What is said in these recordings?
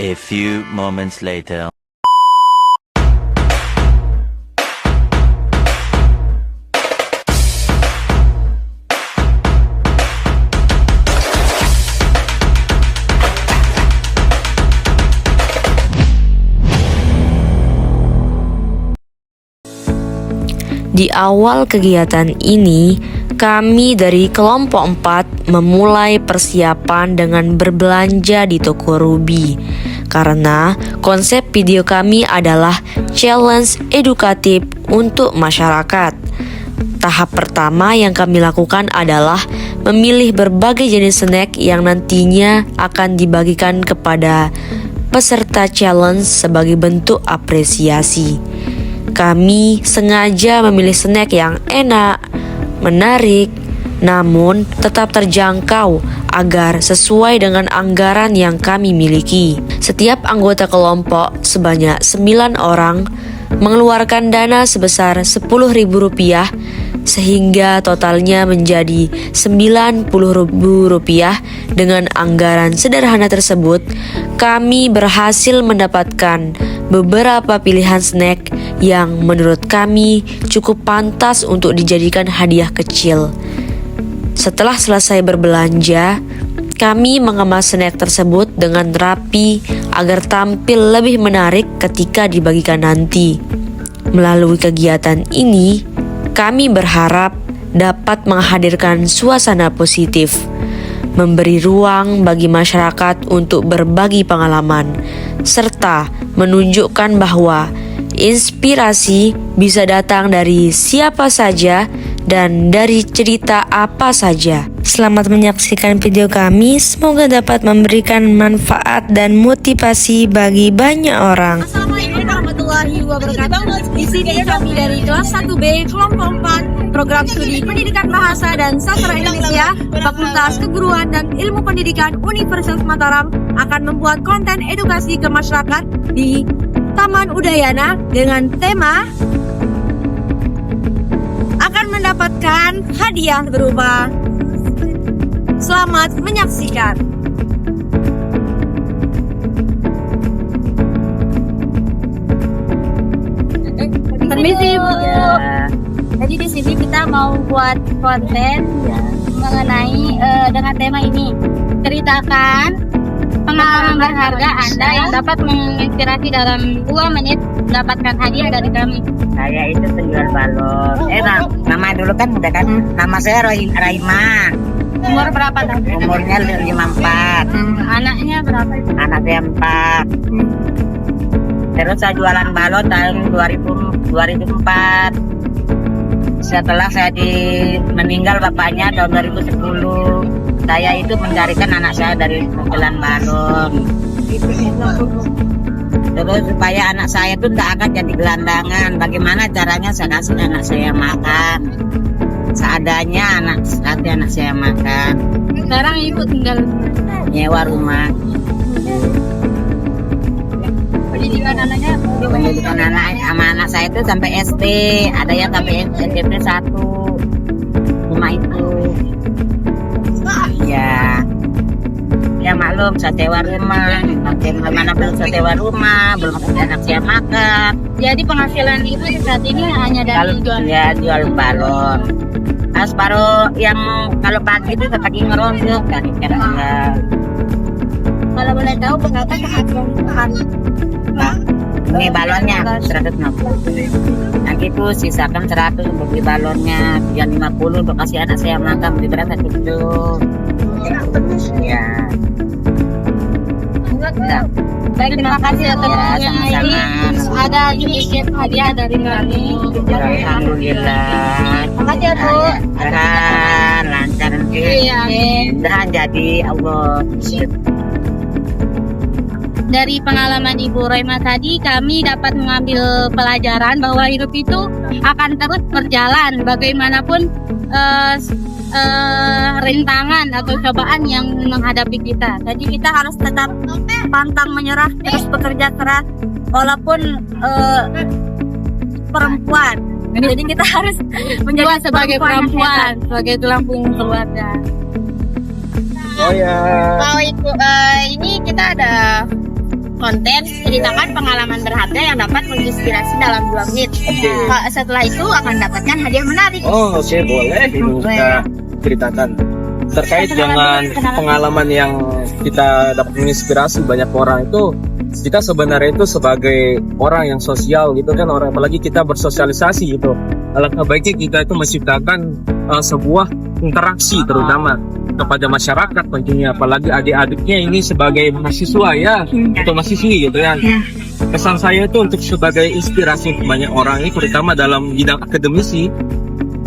A few moments later. Di awal kegiatan ini, kami dari kelompok 4 memulai persiapan dengan berbelanja di toko Ruby. Karena konsep video kami adalah challenge edukatif untuk masyarakat. Tahap pertama yang kami lakukan adalah memilih berbagai jenis snack yang nantinya akan dibagikan kepada peserta challenge sebagai bentuk apresiasi. Kami sengaja memilih snack yang enak, menarik, namun tetap terjangkau agar sesuai dengan anggaran yang kami miliki. Setiap anggota kelompok sebanyak 9 orang mengeluarkan dana sebesar Rp10.000 sehingga totalnya menjadi Rp90.000. Dengan anggaran sederhana tersebut, kami berhasil mendapatkan beberapa pilihan snack yang menurut kami cukup pantas untuk dijadikan hadiah kecil. Setelah selesai berbelanja, kami mengemas snack tersebut dengan rapi agar tampil lebih menarik ketika dibagikan nanti. Melalui kegiatan ini, kami berharap dapat menghadirkan suasana positif, memberi ruang bagi masyarakat untuk berbagi pengalaman, serta menunjukkan bahwa inspirasi bisa datang dari siapa saja dan dari cerita apa saja. Selamat menyaksikan video kami, semoga dapat memberikan manfaat dan motivasi bagi banyak orang. Assalamualaikum warahmatullahi wabarakatuh. Di sini kami dari kelas 1B kelompok 4 program studi Pendidikan Bahasa dan Sastra Indonesia Fakultas Keguruan dan Ilmu Pendidikan Universitas Mataram akan membuat konten edukasi ke masyarakat di Taman Udayana dengan tema akan mendapatkan hadiah berupa selamat menyaksikan. Permisi Bu. Jadi di sini kita mau buat konten mengenai dengan tema ini. Ceritakan pengalaman berharga Anda yang dapat menginspirasi dalam 2 menit mendapatkan hadiah dari kami. Saya itu penjual balon. Nama dulu kan udah kan. Nama saya Raima. Umur berapa tadi? Umurnya 54. Anaknya berapa? Anak saya 4. Terus saya jualan balon tahun 2004. Setelah saya meninggal bapaknya tahun 2010. Saya itu mencarikan anak saya dari jualan balon. Terus supaya anak saya itu tidak akan jadi gelandangan. Bagaimana caranya saya kasih anak saya makan seadanya, anak saya makan. Sekarang ibu tinggal Nyewa rumah. pendidikan anaknya. Pendidikan sama anak saya itu sampai SD. Ada yang sampai SMP 1. Rumah itu. Ya maklum, saya sewa rumah. Bagaimana belum saya sewa rumah, belum ada anak saya makan. Jadi penghasilan ibu saat ini hanya dari jual balon. Separuh yang kalau pagi itu pagi ngerondok dari kerja. Kalau boleh tahu berapa penghasilan? Ini balonnya 160. Nanti itu sisakan 100 untuk beli balonnya, yang 50 untuk kasih anak saya makan, beli beras itu. Ya. Baik, terima kasih atas yang ini. Ada sedikit hadiah dari kami. Alhamdulillah. Makasih ya Bu. Lancar. Iya. Dan jadi Allah. Dari pengalaman Ibu Roima tadi, kami dapat mengambil pelajaran bahwa hidup itu akan terus berjalan bagaimanapun rintangan atau cobaan yang menghadapi kita. Jadi kita harus tetap pantang menyerah, terus bekerja keras walaupun perempuan. Jadi kita harus menjadi sebagai perempuan, sebagai tulang punggung keluarga. Oh ya. Mau ikut ini kita ada konten ceritakan pengalaman berharga yang dapat menginspirasi dalam 2 menit. Setelah itu akan dapatkan hadiah menarik. Oh, oke, boleh. Ibu kita ceritakan terkait dengan pengalaman yang kita dapat menginspirasi banyak orang itu. Kita sebenarnya itu sebagai orang yang sosial gitu kan, orang apalagi kita bersosialisasi gitu. Alangkah baiknya kita itu menciptakan sebuah interaksi terutama kepada masyarakat tentunya, apalagi adik-adiknya ini sebagai mahasiswa ya atau mahasiswi gitu ya. Pesan saya itu untuk sebagai inspirasi untuk banyak orang ini, terutama dalam bidang akademisi,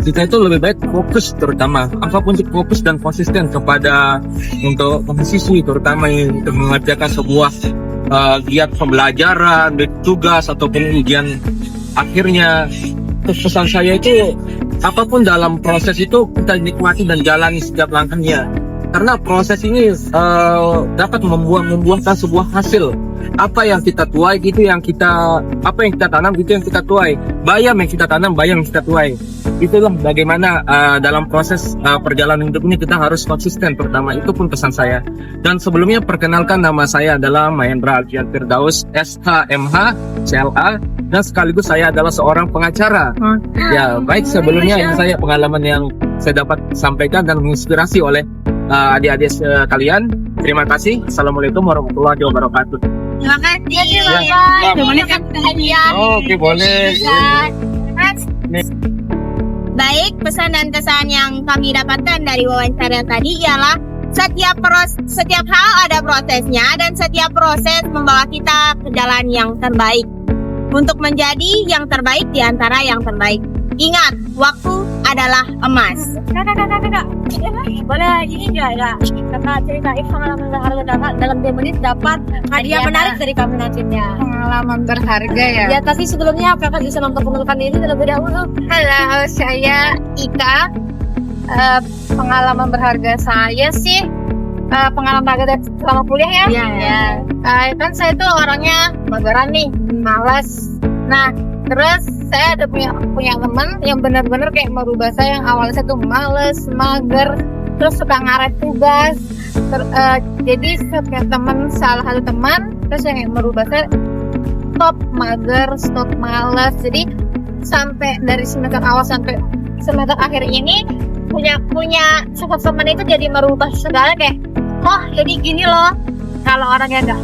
kita itu lebih baik fokus, terutama apapun itu fokus dan konsisten kepada untuk mahasiswi terutama yang untuk mengerjakan sebuah giat pembelajaran, tugas ataupun ujian akhirnya. Terus pesan saya itu apapun dalam proses itu kita nikmati dan jalani setiap langkahnya, karena proses ini dapat membuahkan sebuah hasil. Apa yang kita tuai gitu yang kita, apa yang kita tanam gitu yang kita tuai. Bayam yang kita tanam, bayam yang kita tuai. Itulah bagaimana dalam proses perjalanan hidup ini kita harus konsisten, pertama itu pun pesan saya. Dan sebelumnya perkenalkan, nama saya adalah Mahendra Alfian Firdaus, SHMH CLA, dan sekaligus saya adalah seorang pengacara. Ya, baik, sebelumnya ini saya pengalaman yang saya dapat sampaikan dan menginspirasi oleh adik-adik sekalian. Terima kasih. Assalamualaikum warahmatullahi wabarakatuh. Terima kasih Bapak. Boleh kan hadiah? Oke, boleh. Baik, pesan dan kesan yang kami dapatkan dari wawancara tadi ialah setiap hal ada prosesnya dan setiap proses membawa kita ke jalan yang terbaik untuk menjadi yang terbaik di antara yang terbaik. Ingat, waktu adalah emas. Kakak, boleh ini enggak? Kakak ceritain pengalaman berharga kakak dalam 2 menit dapat hadiah menarik dari kami nantinya. Pengalaman berharga ya. Ya, tapi sebelumnya kakak bisa memperkenalkan diri terlebih dahulu. Halo, saya Ika. Pengalaman berharga saya sih pengalaman berharga dari selama kuliah ya. Iya. Kan saya tuh orangnya mageran nih, malas. Nah, terus saya ada punya teman yang benar-benar kayak merubah saya, yang awalnya saya tuh males, mager, terus suka ngaret tugas. Jadi setiap teman, salah satu teman terus yang merubah saya, stop mager, stop malas. Jadi sampai dari semester awal sampai semester akhir ini punya sosok teman itu jadi merubah segala, kayak oh jadi gini loh, kalau orang yang nggak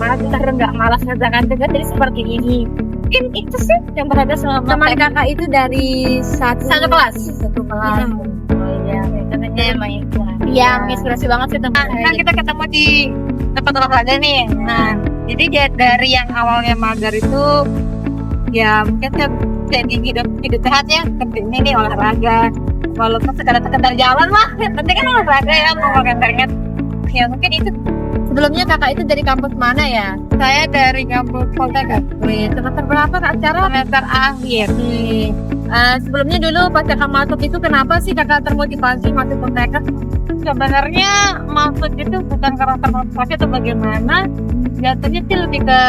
malas ngerjakan tugas jadi seperti ini. Mungkin itu sih yang berharga selama Teman kakak itu dari satu kelas. Oh iya, katanya emang itu yang inspirasi banget sih teman. Kan kita ketemu di tempat olahraga nih. Nah, jadi dari yang awalnya mager itu ya mungkin jadi hidup sehat ya, pentingnya nih olahraga. Walaupun sekedar jalan lah, yang penting kan olahraga ya, mau makan keringat. Ya mungkin itu. Sebelumnya kakak itu dari kampus mana ya? Saya dari kampus Poltekkes. Semester berapa kak acara? Semester akhir. Sebelumnya dulu pas kakak masuk itu kenapa sih kakak termotivasi masuk Poltekkes? Sebenarnya maksud itu bukan karena termotivasi atau bagaimana, jatuhnya sih lebih ke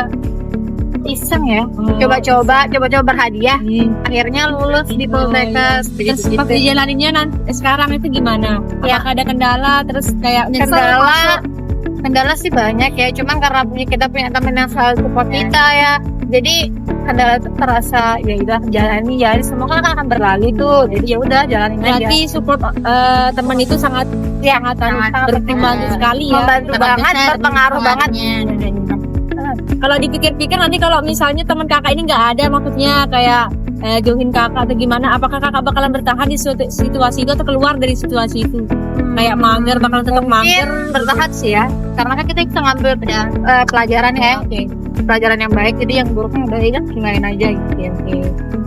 iseng ya, coba-coba berhadiah. Akhirnya lulus di Poltekkes. Terus pas dijalaninnya sekarang itu gimana? Ya. Apakah ada kendala? Terus kayak Kendala sih banyak ya, cuman karena kita punya teman yang selalu support kita ya, jadi kendala itu terasa ya udah jalani ya, semua kan akan berlalu tuh, jadi ya udah jalanin aja. berarti support teman itu sangat bermanfaat sekali ya. Membantu banget, berpengaruh banget. Kalau dipikir-pikir nanti kalau misalnya teman kakak ini nggak ada, maksudnya kayak jauhin kakak atau gimana, apakah kakak bakalan bertahan di situasi itu atau keluar dari situasi itu? Kayak mager, bakalan tetap mager? Bertahan sih ya, karena kan kita bisa ngambil pelajaran ya, pelajaran yang baik, jadi yang buruknya udah ya tinggalin aja gitu.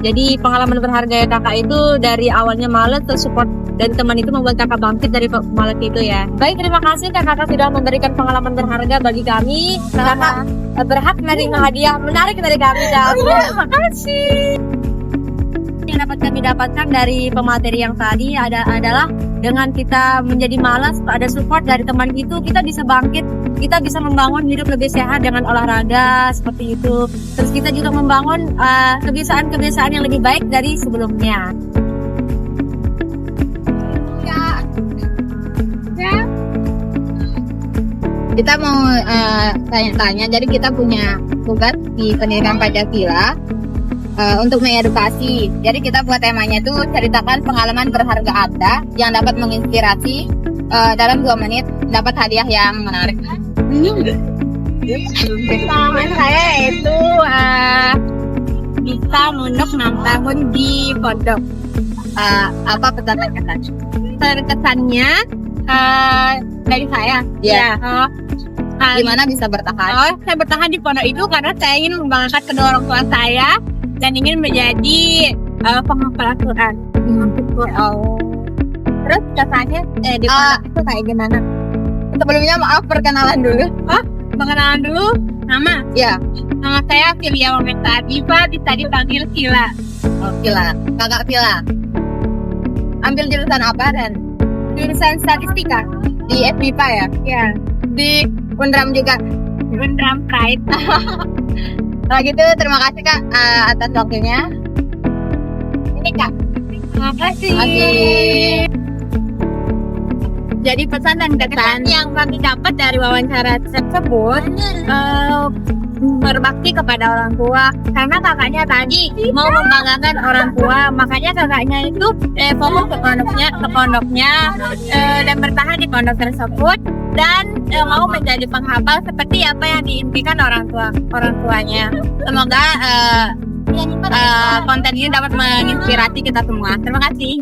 Jadi pengalaman berharga ya kakak itu dari awalnya malas terus support dan teman itu membuat kakak bangkit dari malas itu ya. Baik, terima kasih kakak sudah memberikan pengalaman berharga bagi kami. Kakak berhak menerima hadiah menarik dari kami. Terima kasih. Yang dapat kami dapatkan dari pemateri yang tadi adalah dengan kita menjadi malas, ada support dari teman itu, kita bisa bangkit, kita bisa membangun hidup lebih sehat dengan olahraga seperti itu. Terus kita juga membangun kebiasaan-kebiasaan yang lebih baik dari sebelumnya. kita mau tanya-tanya. Jadi kita punya tugas di pendidikan Pancasila untuk mengedukasi. Jadi kita buat temanya itu ceritakan pengalaman berharga Anda yang dapat menginspirasi. Dalam 2 menit dapat hadiah yang menarik. Pengalaman saya itu bisa nunduk 6 tahun di pondok. Apa pesan-kesan? Kesannya dari saya. Iya. Gimana bisa bertahan? Saya bertahan di pondok itu karena saya ingin membanggakan kedua orang tua saya dan ingin menjadi penghafal Al-Quran. Terus kesannya di pondok itu kayak gimana? Sebelumnya maaf perkenalan dulu. Pengenalan dulu, nama. Ya, Nama saya Filia Wamenta Adifa, bisa dipanggil Sila. Vila. Kakak Vila. Ambil jurusan apa dan Jurusan statistika. di FIPA ya? Ya, Di Undram juga. Undram Pride. Kalau gitu terima kasih Kak atas waktunya. Ini Kak. Terima kasih. Jadi pesan dan kesan yang kami dapat dari wawancara tersebut berbakti kepada orang tua, karena kakaknya tadi mau membanggakan orang tua, makanya kakaknya itu fokus ke pondoknya dan bertahan di pondok tersebut dan mau menjadi penghafal seperti apa yang diimpikan orang tuanya. Semoga konten ini dapat menginspirasi kita semua. Terima kasih.